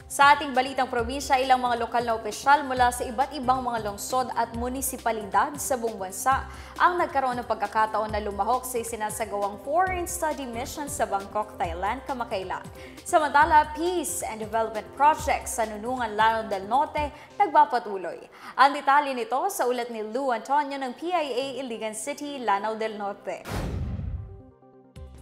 Sa ating balitang probinsya, ilang mga lokal na opisyal mula sa iba't ibang mga lungsod at munisipalidad sa buong bansa ang nagkaroon ng pagkakataon na lumahok sa isinasagawang foreign study mission sa Bangkok, Thailand kamakailan. Samantala, peace and development projects sa Nunungan, Lanao del Norte nagpapatuloy. Ang detalye nito sa ulat ni Lou Antonio ng PIA Iligan City, Lanao del Norte.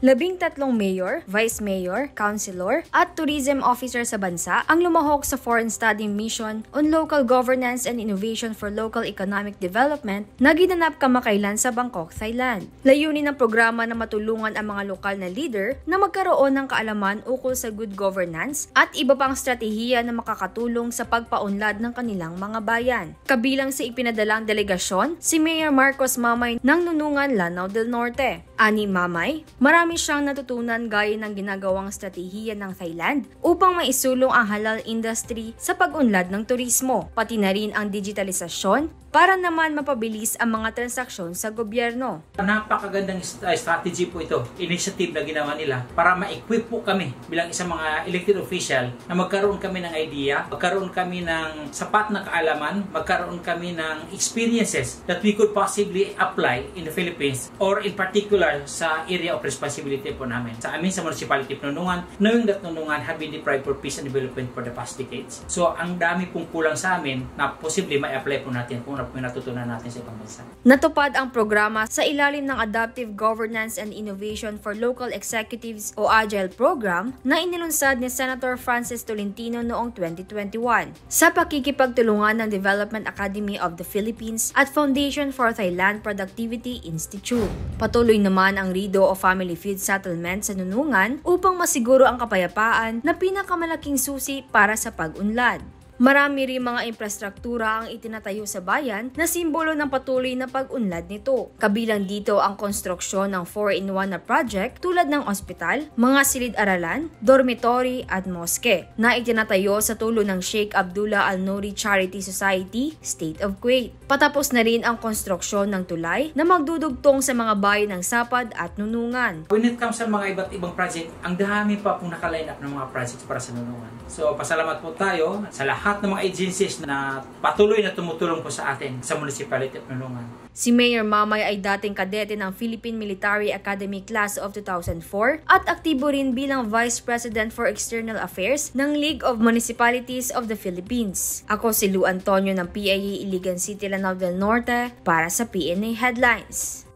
13 mayor, vice mayor, councilor at tourism officer sa bansa ang lumahok sa Foreign Study Mission on Local Governance and Innovation for Local Economic Development na ginanap kamakailan sa Bangkok, Thailand. Layunin ng programa na matulungan ang mga lokal na leader na magkaroon ng kaalaman ukol sa good governance at iba pang stratehiya na makakatulong sa pagpaunlad ng kanilang mga bayan. Kabilang sa ipinadalang delegasyon, si Mayor Marcos Mamay ng Nunungan, Lanao del Norte. Ani Mamay, marami siyang natutunan gaya ng ginagawang stratehiya ng Thailand upang maisulong ang halal industry sa pag-unlad ng turismo, pati na rin ang digitalisasyon para naman mapabilis ang mga transaksyon sa gobyerno. Napakagandang strategy po ito, initiative na ginawa nila para ma-equip po kami bilang isang mga elected official na magkaroon kami ng idea, magkaroon kami ng sapat na kaalaman, magkaroon kami ng experiences that we could possibly apply in the Philippines or in particular sa area of responsibility po namin. Sa amin sa Municipality of Nunungan, knowing that Nunungan have been deprived for peace and development for the past decades. So ang dami pong kulang sa amin na posible ma-apply po natin kung may natutunan natin sa ibang bansa. Natupad ang programa sa ilalim ng Adaptive Governance and Innovation for Local Executives o AGILE program na inilunsad ni Senator Francis Tolentino noong 2021 sa pakikipagtulungan ng Development Academy of the Philippines at Foundation for Thailand Productivity Institute. Patuloy naman ang Rido o Family Feud Settlement sa Nunungan upang masiguro ang kapayapaan na pinakamalaking susi para sa pag-unlad. Marami rin mga infrastruktura ang itinatayo sa bayan na simbolo ng patuloy na pag-unlad nito. Kabilang dito ang konstruksyon ng 4-in-1 na project tulad ng ospital, mga silid-aralan, dormitory at moske na itinatayo sa tulong ng Sheikh Abdullah Al Nouri Charity Society, State of Kuwait. Patapos na rin ang konstruksyon ng tulay na magdudugtong sa mga bayan ng Sapad at Nunungan. When it comes sa mga iba't ibang project, ang dami pa pong nakaline up ng mga projects para sa Nunungan. So pasalamat po tayo sa lahat ng mga agencies na patuloy na tumutulong po sa atin sa Municipality of Nunungan. Si Mayor Mamay ay dating kadete ng Philippine Military Academy Class of 2004 at aktibo rin bilang Vice President for External Affairs ng League of Municipalities of the Philippines. Ako si Lou Antonio ng PIA Iligan City, Lanao del Norte para sa PNA Headlines.